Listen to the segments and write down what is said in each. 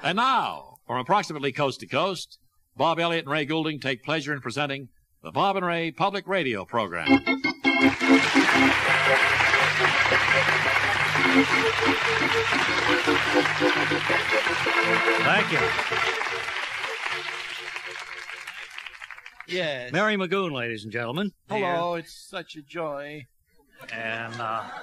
And now, from approximately coast to coast, Bob Elliott and Ray Goulding take pleasure in presenting the Bob and Ray Public Radio Program. Thank you. Yes. Mary Magoon, ladies and gentlemen. Hello, it's such a joy And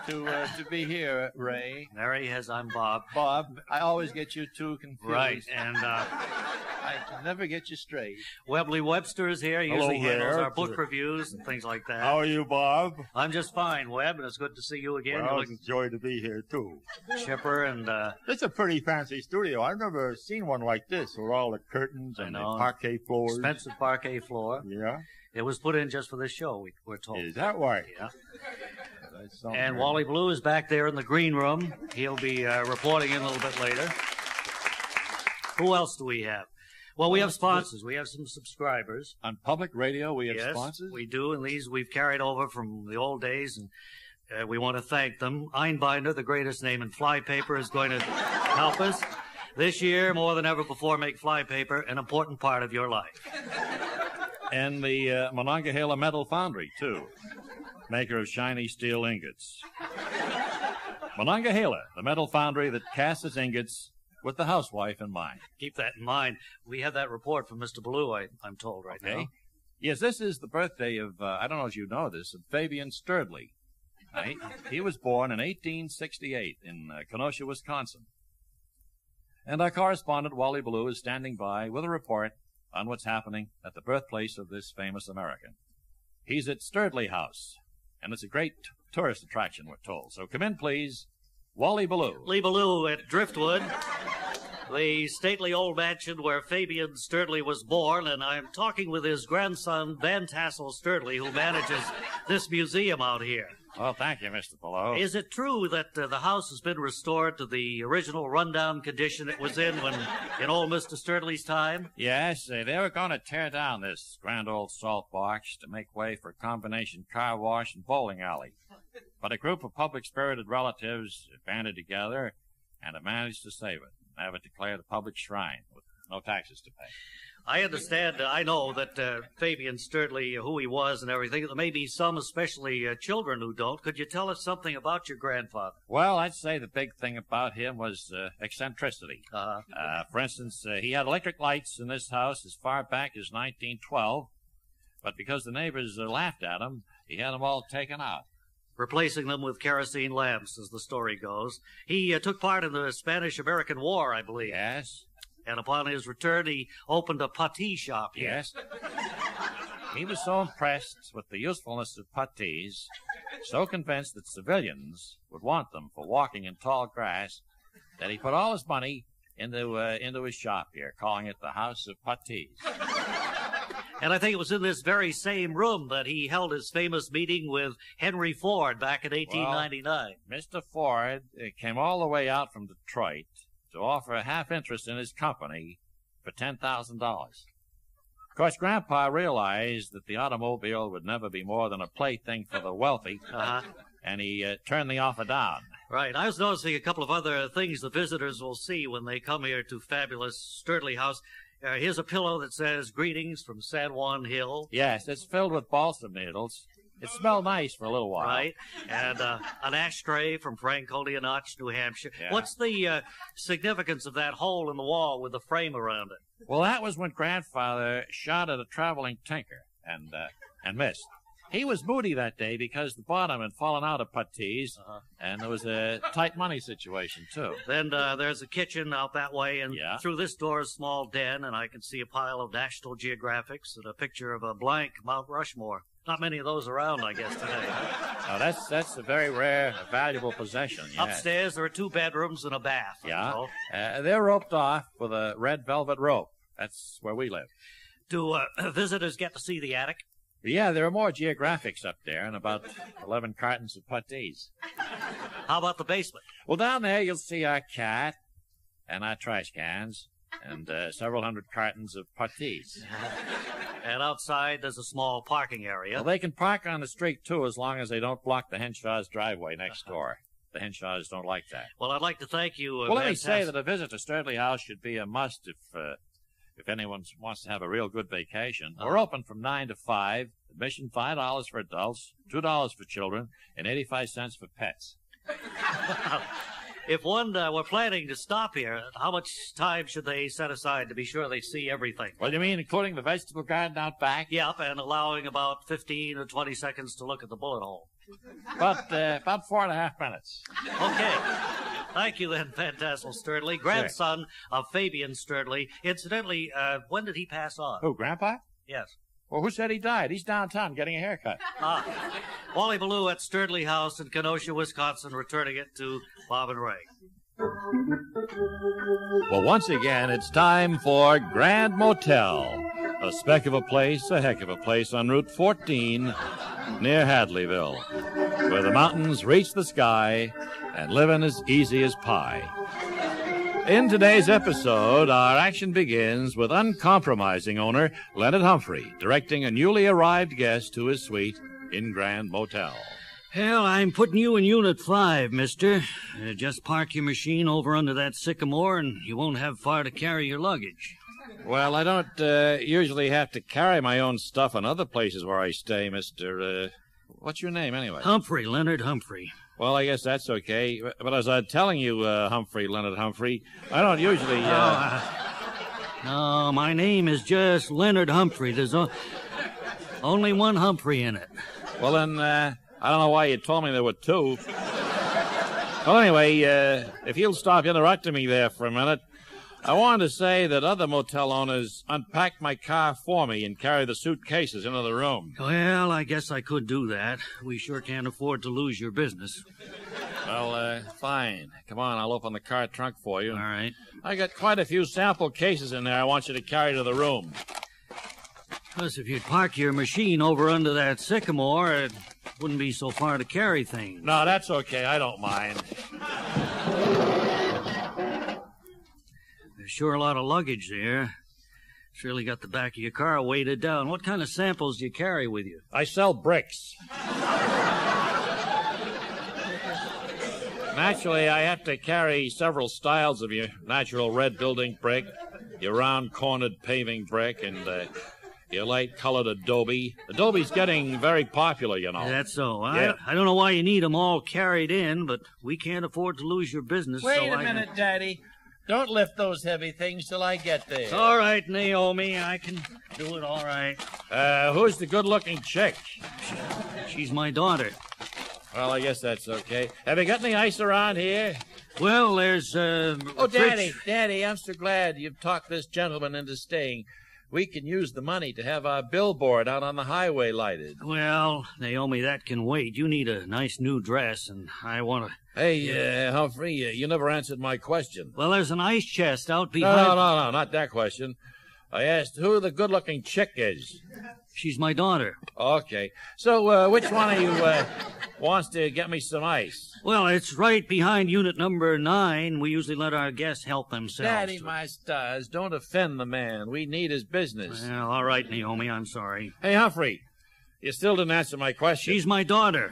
to be here, Ray. Mary, as I'm Bob. Bob, I always get you two confused. Right, and I can never get you straight. Webley Webster is here. He Hello, usually handles Ray. our book reviews and things like that. How are you, Bob? I'm just fine, Webb, and it's good to see you again. Well, You're it's a joy to be here, too. looking chipper and... It's a pretty fancy studio. I've never seen one like this with all the curtains and the parquet floors. expensive parquet floor. Yeah? It was put in just for this show, we're told. Is that right? Yeah. That's something. And Wally Blue is back there in the green room. He'll be reporting in a little bit later. Who else do we have? Well, we have sponsors. We have some subscribers. On public radio, we have Yes, sponsors? we do, and these we've carried over from the old days, and we want to thank them. Einbinder, the greatest name in flypaper, is going to help us. This year, more than ever before, make flypaper an important part of your life. And the Monongahela Metal Foundry, too, maker of shiny steel ingots. Monongahela, the metal foundry that casts its ingots with the housewife in mind. Keep that in mind. We have that report from Mr. Blue, I'm told right now. Yes, this is the birthday of, I don't know if you know this, of Fabian Sturdley. Right? He was born in 1868 in Kenosha, Wisconsin. And our correspondent, Wally Blue, is standing by with a report on what's happening at the birthplace of this famous American. He's at Sturdley House, and it's a great tourist attraction, we're told. So come in, please, Wally Blue. Lee Ballou at Driftwood, the stately old mansion where Fabian Sturdley was born, and I'm talking with his grandson, Van Tassel Sturdley, who manages this museum out here. Well, thank you, Mr. Below. Is it true that the house has been restored to the original rundown condition it was in old Mr. Sturdley's time? Yes, they were going to tear down this grand old salt box to make way for a combination car wash and bowling alley. But a group of public-spirited relatives banded together and have managed to save it and have it declared a public shrine with no taxes to pay. I understand, I know that Fabian Sturdley, who he was and everything, there may be some, especially children, who don't. Could you tell us something about your grandfather? Well, I'd say the big thing about him was eccentricity. For instance, he had electric lights in this house as far back as 1912, but because the neighbors laughed at him, he had them all taken out. Replacing them with kerosene lamps, as the story goes. He took part in the Spanish-American War, I believe. Yes. And upon his return, he opened a putty shop here. Yes. He was so impressed with the usefulness of puttees, so convinced that civilians would want them for walking in tall grass, that he put all his money into his shop here, calling it the House of Puttees. And I think it was in this very same room that he held his famous meeting with Henry Ford back in 1899. Well, Mr. Ford came all the way out from Detroit to offer a half interest in his company for $10,000. Of course, Grandpa realized that the automobile would never be more than a plaything for the wealthy, and he turned the offer down. Right. I was noticing a couple of other things the visitors will see when they come here to fabulous Sturdley House. Here's a pillow that says, "Greetings from San Juan Hill." Yes, it's filled with balsam needles. It smelled nice for a little while. Right. And an ashtray from Franconia Notch, New Hampshire. Yeah. What's the significance of that hole in the wall with the frame around it? Well, that was when Grandfather shot at a traveling tinker and missed. He was moody that day because the bottom had fallen out of puttees, and there was a tight money situation, too. Then there's a kitchen out that way, and through this door is a small den, and I can see a pile of National Geographics and a picture of a blank Mount Rushmore. Not many of those around, I guess, today. Oh, that's a very rare, valuable possession. Yes. Upstairs, there are 2 bedrooms and a bath. Yeah. They're roped off with a red velvet rope. That's where we live. Do visitors get to see the attic? Yeah, there are more geographics up there and about 11 cartons of puttees. How about the basement? Well, down there you'll see our cat and our trash cans and several hundred cartons of puttees. And outside there's a small parking area. Well, they can park on the street, too, as long as they don't block the Henshaw's driveway next door. The Henshaws don't like that. Well, I'd like to thank you. Well, let me say that a visit to Sturdley House should be a must if anyone wants to have a real good vacation. We're open from 9 to 5. Admission $5 for adults, $2 for children, and 85 cents for pets. If one were planning to stop here, how much time should they set aside to be sure they see everything? What do you mean, including the vegetable garden out back? Yep, and allowing about 15 or 20 seconds to look at the bullet hole. About 4.5 minutes. Okay. Thank you then, Phantasmal Sturdley, grandson of Fabian Sturdley. Incidentally, when did he pass on? Who, Grandpa? Yes. Well, who said he died? He's downtown getting a haircut. Wally Ballou at Sturdley House in Kenosha, Wisconsin, returning it to Bob and Ray. Well, once again, it's time for Grand Motel. A speck of a place, a heck of a place on Route 14 near Hadleyville, where the mountains reach the sky and living as easy as pie. In today's episode, our action begins with uncompromising owner Leonard Humphrey directing a newly arrived guest to his suite in Grand Motel. Hell, I'm putting you in Unit 5, mister. Just park your machine over under that sycamore and you won't have far to carry your luggage. Well, I don't usually have to carry my own stuff in other places where I stay, Mr. What's your name, anyway? Humphrey, Leonard Humphrey. Well, I guess that's okay. But as I was telling you, Humphrey, Leonard Humphrey, I don't usually... No, my name is just Leonard Humphrey. There's only one Humphrey in it. Well, then, I don't know why you told me there were two. Well, anyway, if you'll stop interrupting me there for a minute, I wanted to say that other motel owners unpacked my car for me and carried the suitcases into the room. Well, I guess I could do that. We sure can't afford to lose your business. Well, fine. Come on, I'll open the car trunk for you. All right. I got quite a few sample cases in there I want you to carry to the room. Plus, if you'd park your machine over under that sycamore, it wouldn't be so far to carry things. No, that's okay. I don't mind. There's sure a lot of luggage there. It's really got the back of your car weighted down. What kind of samples do you carry with you? I sell bricks. Naturally, I have to carry several styles of your natural red building brick, your round-cornered paving brick, and your light-colored adobe. Adobe's getting very popular, you know. That's so. Yeah. I don't know why you need them all carried in, but we can't afford to lose your business. Wait a minute, Daddy. Don't lift those heavy things till I get there. All right, Naomi, I can do it all right. Who's the good-looking chick? She's my daughter. Well, I guess that's okay. Have you got any ice around here? Well, there's, Oh, Daddy, I'm so glad you've talked this gentleman into staying. We can use the money to have our billboard out on the highway lighted. Well, Naomi, that can wait. You need a nice new dress, and I want to... Hey, Humphrey, you never answered my question. Well, there's an ice chest out behind... No, not that question. I asked who the good-looking chick is. She's my daughter. Okay. So, which one of you wants to get me some ice? Well, it's right behind unit number 9. We usually let our guests help themselves. Daddy, my stars, don't offend the man. We need his business. Well, all right, Naomi, I'm sorry. Hey, Humphrey, you still didn't answer my question. She's my daughter.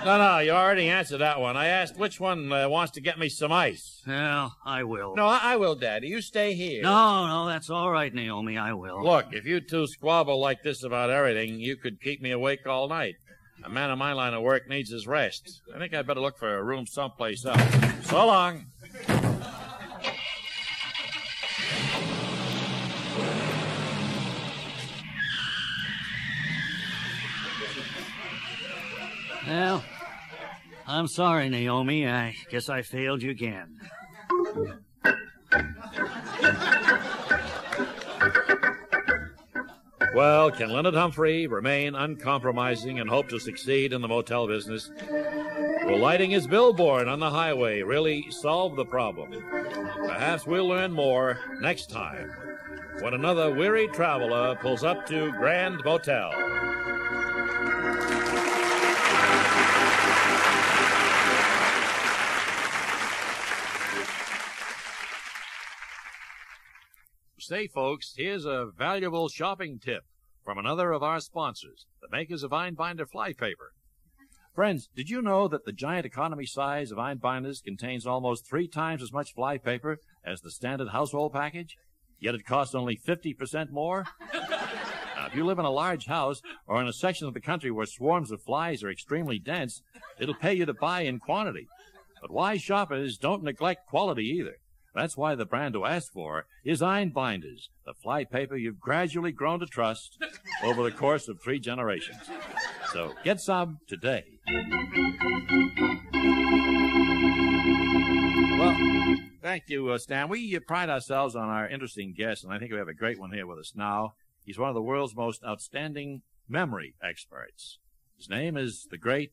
No, you already answered that one. I asked which one wants to get me some ice. Well, I will. No, I will, Daddy. You stay here. No, that's all right, Naomi, I will. Look, if you two squabble like this about everything, you could keep me awake all night. A man in my line of work needs his rest. I think I'd better look for a room someplace else. So long. Well, I'm sorry, Naomi. I guess I failed you again. Well, can Leonard Humphrey remain uncompromising and hope to succeed in the motel business? Will lighting his billboard on the highway really solve the problem? Perhaps we'll learn more next time when another weary traveler pulls up to Grand Motel. Say, folks, here's a valuable shopping tip from another of our sponsors, the makers of Einbinder flypaper. Friends, did you know that the giant economy size of Einbinders contains almost 3 times as much fly paper as the standard household package? Yet it costs only 50% more? Now, if you live in a large house or in a section of the country where swarms of flies are extremely dense, it'll pay you to buy in quantity. But wise shoppers don't neglect quality either. That's why the brand to ask for is Einbinders, the fly paper you've gradually grown to trust over the course of 3 generations. So get some today. Well, thank you, Stan. We pride ourselves on our interesting guest, and I think we have a great one here with us now. He's one of the world's most outstanding memory experts. His name is the great,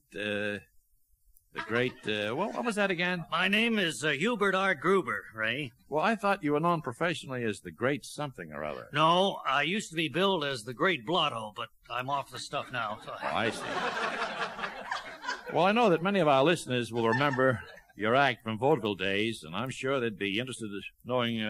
what was that again? My name is Hubert R. Gruber, Ray. Well, I thought you were known professionally as the great something or other. No, I used to be billed as the Great Blotto, but I'm off the stuff now. So. Oh, I see. Well, I know that many of our listeners will remember your act from vaudeville days, and I'm sure they'd be interested in knowing,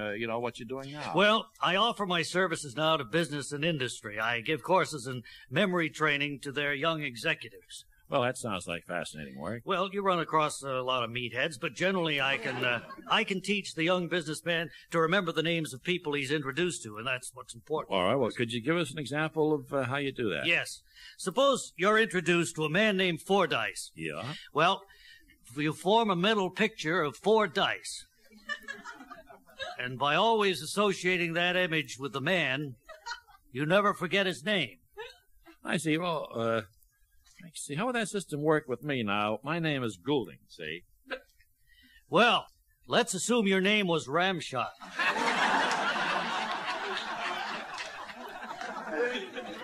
what you're doing now. Well, I offer my services now to business and industry. I give courses in memory training to their young executives. Well, that sounds like fascinating work. Well, you run across a lot of meatheads, but generally I can teach the young businessman to remember the names of people he's introduced to, and that's what's important. All right, well, could you give us an example of how you do that? Yes. Suppose you're introduced to a man named Fordyce. Yeah? Well, you form a mental picture of 4 dice. And by always associating that image with the man, you never forget his name. I see. Well, let's see. How would that system work with me now? My name is Goulding, see? Well, let's assume your name was Ramshot.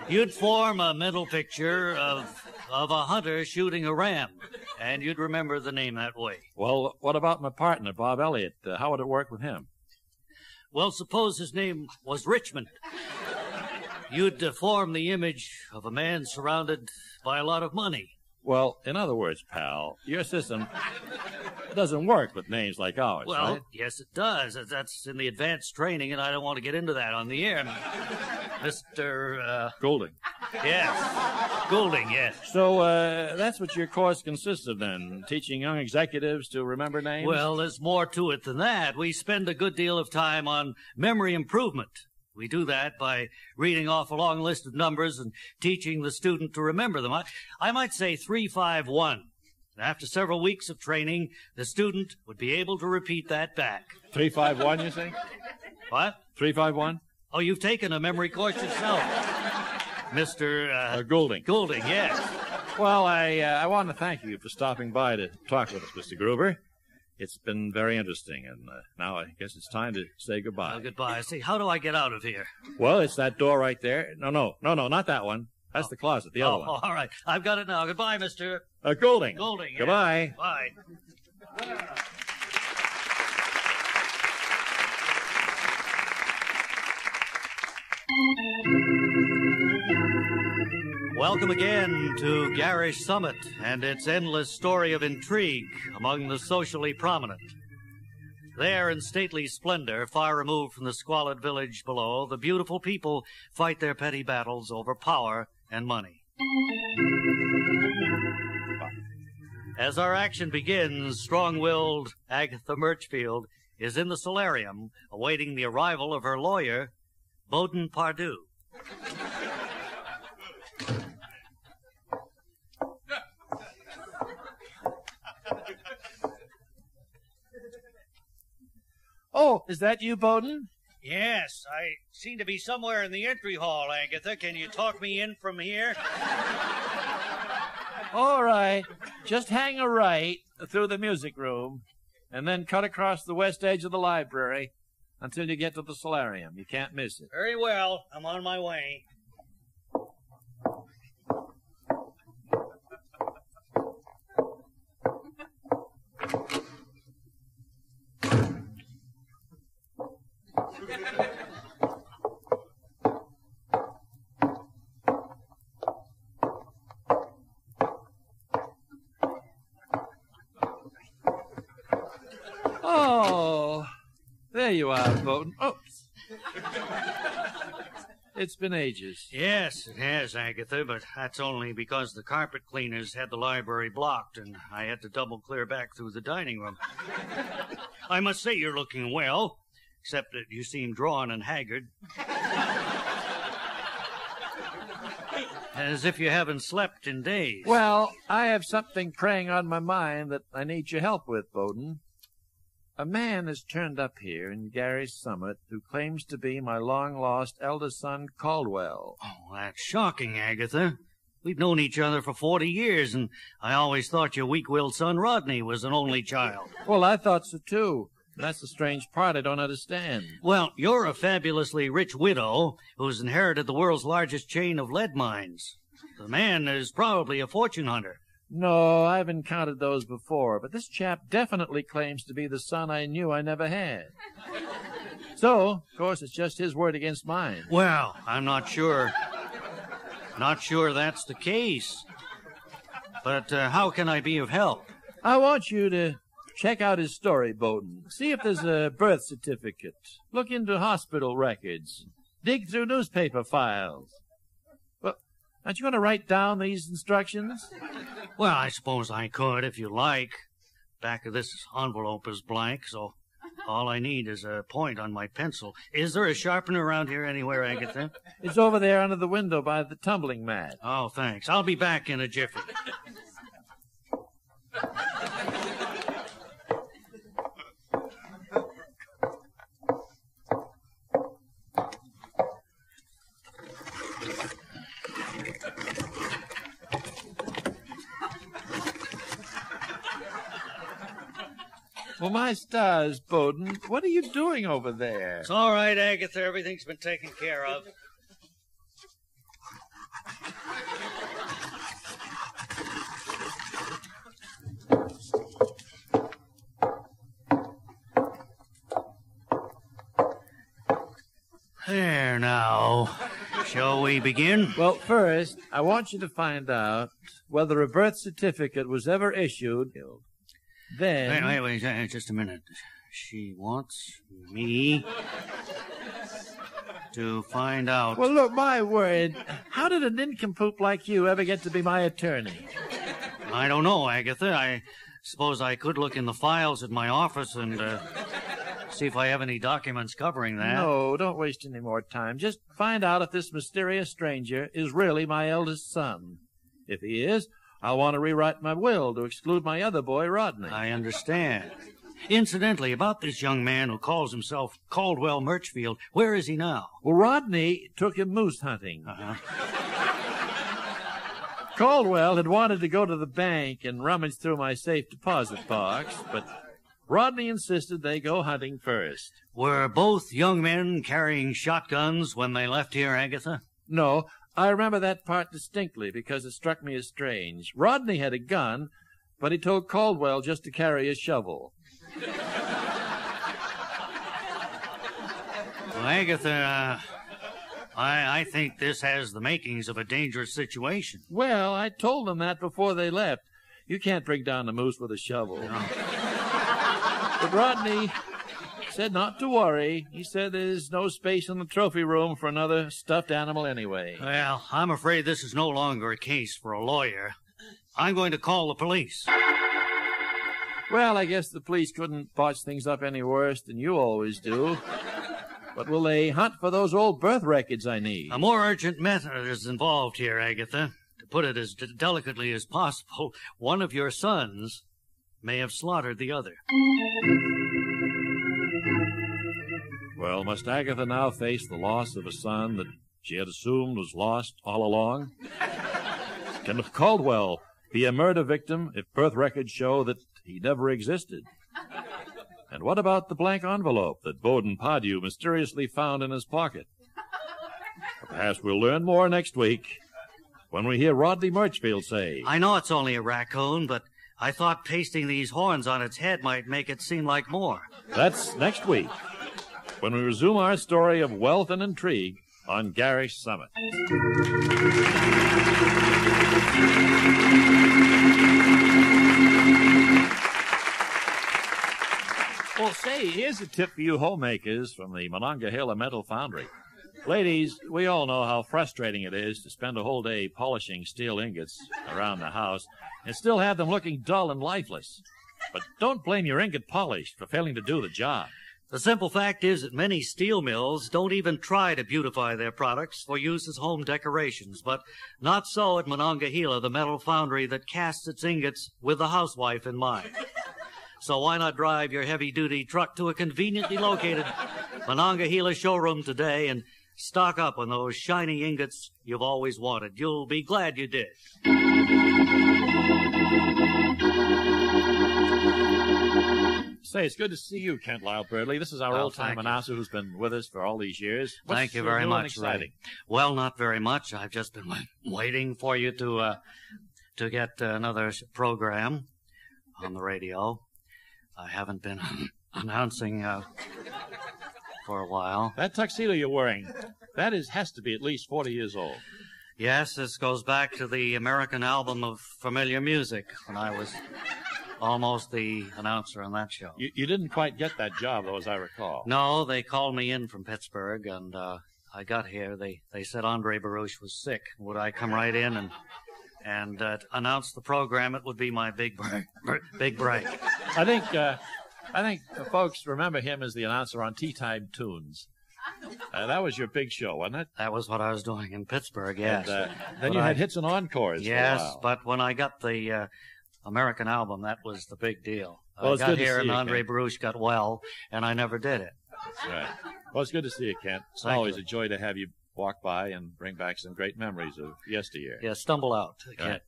You'd form a mental picture of a hunter shooting a ram, and you'd remember the name that way. Well, what about my partner, Bob Elliott? How would it work with him? Well, suppose his name was Richmond. You'd form the image of a man surrounded by a lot of money. Well, in other words, pal, your system doesn't work with names like ours, Well, right? yes, it does. That's in the advanced training, and I don't want to get into that on the air. Mr. Goulding. Yes. Goulding, yes. So, that's what your course consists of then, teaching young executives to remember names? Well, there's more to it than that. We spend a good deal of time on memory improvement. We do that by reading off a long list of numbers and teaching the student to remember them. I might say 351. After several weeks of training, the student would be able to repeat that back. 351, you say? What? 351? Oh, you've taken a memory course yourself. Mr. Goulding. Goulding, yes. Well, I want to thank you for stopping by to talk with us, Mr. Gruber. It's been very interesting, and now I guess it's time to say goodbye. Well, goodbye. See, how do I get out of here? Well, it's that door right there. No, not that one. That's the closet, the other one. Oh, all right. I've got it now. Goodbye, Mr. Goulding. Goulding. Yes. Goodbye. Bye. Welcome again to Garish Summit and its endless story of intrigue among the socially prominent. There in stately splendor, far removed from the squalid village below, the beautiful people fight their petty battles over power and money. As our action begins, strong-willed Agatha Murchfield is in the solarium awaiting the arrival of her lawyer, Bowden Pardue. Oh, is that you, Bowden? Yes, I seem to be somewhere in the entry hall, Agatha. Can you talk me in from here? All right. Just hang a right through the music room and then cut across the west edge of the library until you get to the solarium. You can't miss it. Very well. I'm on my way. Oh, there you are, Bowden. Oops. It's been ages. Yes, it has, Agatha, but that's only because the carpet cleaners had the library blocked and I had to double clear back through the dining room. I must say you're looking well, except that you seem drawn and haggard. As if you haven't slept in days. Well, I have something preying on my mind that I need your help with, Bowden. A man has turned up here in Gary's Summit who claims to be my long-lost eldest son, Caldwell. Oh, that's shocking, Agatha. We've known each other for 40 years, and I always thought your weak-willed son, Rodney, was an only child. Well, I thought so, too. That's the strange part I don't understand. Well, you're a fabulously rich widow who's inherited the world's largest chain of lead mines. The man is probably a fortune hunter. No, I've encountered those before, but this chap definitely claims to be the son I knew I never had. So, of course, it's just his word against mine. Well, I'm not sure. Not sure that's the case. But how can I be of help? I want you to check out his story, Bowden. See if there's a birth certificate. Look into hospital records. Dig through newspaper files. Well, aren't you going to write down these instructions? Well, I suppose I could, if you like. Back of this envelope is blank, so all I need is a point on my pencil. Is there a sharpener around here anywhere, Agatha? It's over there under the window by the tumbling mat. Oh, thanks. I'll be back in a jiffy. Well, my stars, Bowden, what are you doing over there? It's all right, Agatha. Everything's been taken care of. There now. Shall we begin? Well, first, I want you to find out whether a birth certificate was ever issued. Then... Wait, just a minute. She wants me to find out... Well, look, my word, how did a nincompoop like you ever get to be my attorney? I don't know, Agatha. I suppose I could look in the files at my office and see if I have any documents covering that. No, don't waste any more time. Just find out if this mysterious stranger is really my eldest son. If he is, I'll want to rewrite my will to exclude my other boy, Rodney. I understand. Incidentally, about this young man who calls himself Caldwell Murchfield, where is he now? Well, Rodney took him moose hunting. Uh-huh. Caldwell had wanted to go to the bank and rummage through my safe deposit box, but Rodney insisted they go hunting first. Were both young men carrying shotguns when they left here, Agatha? No, I remember that part distinctly because it struck me as strange. Rodney had a gun, but he told Caldwell just to carry a shovel. Well, Agatha, I think this has the makings of a dangerous situation. Well, I told them that before they left. You can't bring down a moose with a shovel. No. But Rodney said not to worry. He said there's no space in the trophy room for another stuffed animal anyway. Well, I'm afraid this is no longer a case for a lawyer. I'm going to call the police. Well, I guess the police couldn't botch things up any worse than you always do. But will they hunt for those old birth records I need? A more urgent matter is involved here, Agatha. To put it as delicately as possible, one of your sons may have slaughtered the other. Well, must Agatha now face the loss of a son that she had assumed was lost all along? Can Caldwell be a murder victim if birth records show that he never existed? And what about the blank envelope that Bowden Pardue mysteriously found in his pocket? Perhaps we'll learn more next week when we hear Rodney Murchfield say... I know it's only a raccoon, but I thought pasting these horns on its head might make it seem like more. That's next week, when we resume our story of wealth and intrigue on Garish Summit. Well, say, here's a tip for you homemakers from the Monongahela Metal Foundry. Ladies, we all know how frustrating it is to spend a whole day polishing steel ingots around the house and still have them looking dull and lifeless. But don't blame your ingot polish for failing to do the job. The simple fact is that many steel mills don't even try to beautify their products for use as home decorations, but not so at Monongahela, the metal foundry that casts its ingots with the housewife in mind. So why not drive your heavy-duty truck to a conveniently located Monongahela showroom today and stock up on those shiny ingots you've always wanted. You'll be glad you did. Say, it's good to see you, Kent Lyle Birdley. This is our old-time announcer who's been with us for all these years. Thank you very much, Ray. Well, not very much. I've just been waiting for you to get another program on the radio. I haven't been announcing for a while. That tuxedo you're wearing, has to be at least 40 years old. Yes, this goes back to the American album of familiar music when I was almost the announcer on that show. You didn't quite get that job, though, as I recall. No, they called me in from Pittsburgh, and I got here. They said Andre Baruch was sick. Would I come right in and announce the program? It would be my big break. I think folks remember him as the announcer on Tea Time Tunes. That was your big show, wasn't it? That was what I was doing in Pittsburgh, yes. And, then you had hits and encores. Yes, for a while. But when I got the American album, that was the big deal. Well, I got here and Andre Baruch got well, and I never did it. That's right. Well, it's good to see you, Kent. It's always a joy to have you walk by and bring back some great memories of yesteryear. Yeah, stumble out, Kent.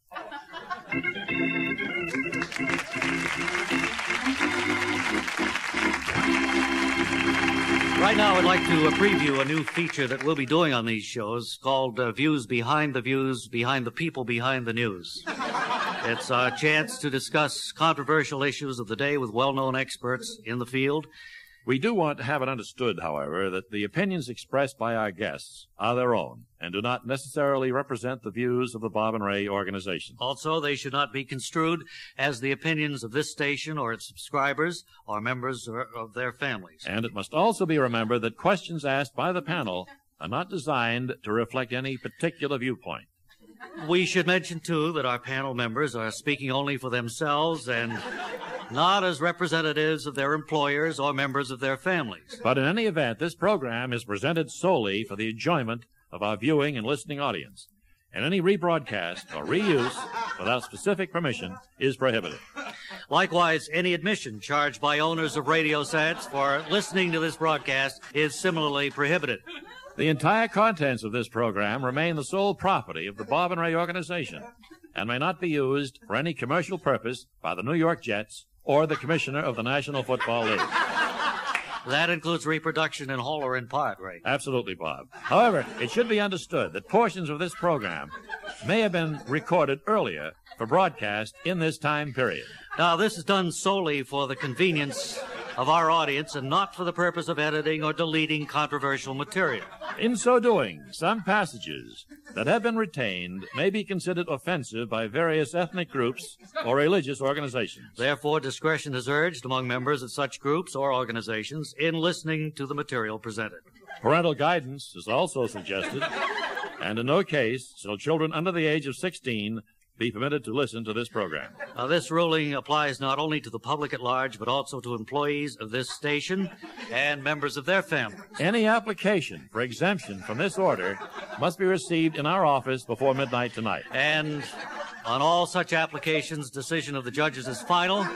Right now, I'd like to preview a new feature that we'll be doing on these shows called Views Behind the Views, Behind the People, Behind the News. It's a chance to discuss controversial issues of the day with well-known experts in the field. We do want to have it understood, however, that the opinions expressed by our guests are their own and do not necessarily represent the views of the Bob and Ray organization. Also, they should not be construed as the opinions of this station or its subscribers or members of their families. And it must also be remembered that questions asked by the panel are not designed to reflect any particular viewpoint. We should mention, too, that our panel members are speaking only for themselves and not as representatives of their employers or members of their families. But in any event, this program is presented solely for the enjoyment of our viewing and listening audience, and any rebroadcast or reuse without specific permission is prohibited. Likewise, any admission charged by owners of radio sets for listening to this broadcast is similarly prohibited. The entire contents of this program remain the sole property of the Bob and Ray organization and may not be used for any commercial purpose by the New York Jets or the Commissioner of the National Football League. That includes reproduction in whole or in part, Ray. Absolutely, Bob. However, it should be understood that portions of this program may have been recorded earlier for broadcast in this time period. Now, this is done solely for the convenience of our audience and not for the purpose of editing or deleting controversial material. In so doing, some passages that have been retained may be considered offensive by various ethnic groups or religious organizations. Therefore, discretion is urged among members of such groups or organizations in listening to the material presented. Parental guidance is also suggested, and in no case shall children under the age of 16 be permitted to listen to this program. This ruling applies not only to the public at large, but also to employees of this station and members of their families. Any application for exemption from this order must be received in our office before midnight tonight. And on all such applications, decision of the judges is final,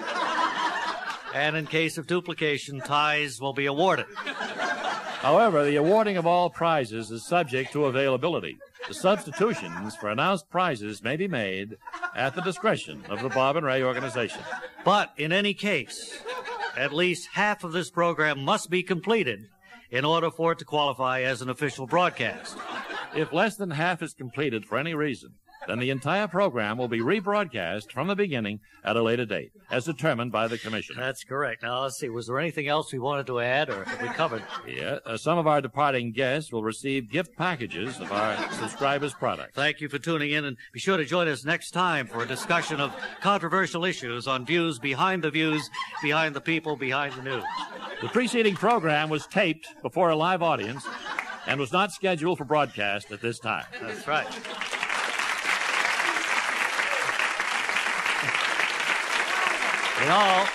and in case of duplication, ties will be awarded. However, the awarding of all prizes is subject to availability. The substitutions for announced prizes may be made at the discretion of the Bob and Ray organization. But in any case, at least half of this program must be completed in order for it to qualify as an official broadcast. If less than half is completed for any reason, then the entire program will be rebroadcast from the beginning at a later date, as determined by the commission. That's correct. Now, let's see. Was there anything else we wanted to add, or have we covered? Yeah. Some of our departing guests will receive gift packages of our subscribers' products. Thank you for tuning in, and be sure to join us next time for a discussion of controversial issues on Views, Behind the People, Behind the News. The preceding program was taped before a live audience and was not scheduled for broadcast at this time. That's right. You know,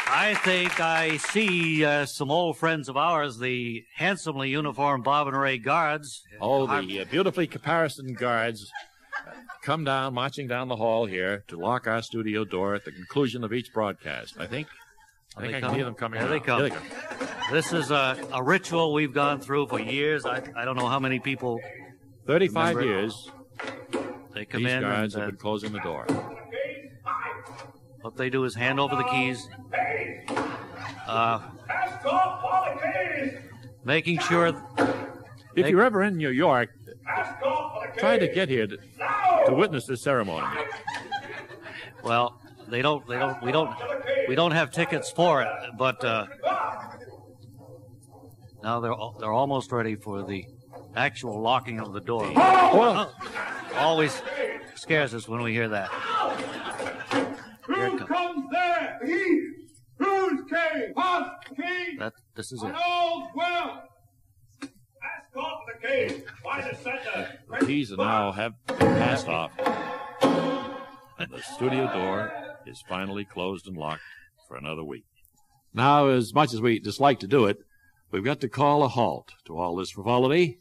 I think I see some old friends of ours, the handsomely uniformed Bob and Ray Guards. Oh, the beautifully caparisoned guards come down, marching down the hall here to lock our studio door at the conclusion of each broadcast. I think I can hear them coming. There they come. Here they come. This is a ritual we've gone through for years. I don't know how many people. 35 years. They come These in. guards have been closing the door. What they do is hand over the keys. Making sure. If you're ever in New York, try to get here to witness this ceremony. Well, we don't have tickets for it, but now they're almost ready for the actual locking of the door. Well, always scares us when we hear that. Here it comes there? Who's king? King. This is it. The keys are now have passed off, and the studio door is finally closed and locked for another week. Now, as much as we dislike to do it, we've got to call a halt to all this frivolity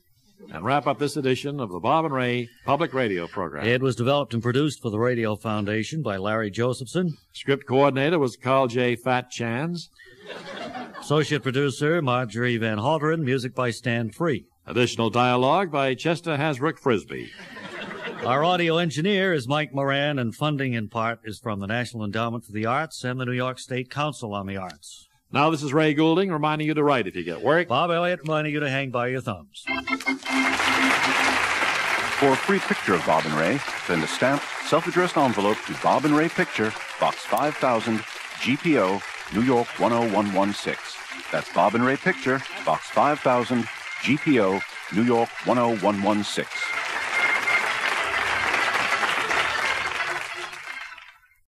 and wrap up this edition of the Bob and Ray Public Radio Program. It was developed and produced for the Radio Foundation by Larry Josephson. Script coordinator was Carl J. Fat Chans. Associate producer, Marjorie Van Halteren. Music by Stan Free. Additional dialogue by Chester Hasbrook Frisbee. Our audio engineer is Mike Moran, and funding in part is from the National Endowment for the Arts and the New York State Council on the Arts. Now this is Ray Goulding reminding you to write if you get work. Bob Elliott reminding you to hang by your thumbs. For a free picture of Bob and Ray, send a stamped, self-addressed envelope to Bob and Ray Picture, Box 5000, GPO, New York 10116. That's Bob and Ray Picture, Box 5000, GPO, New York 10116.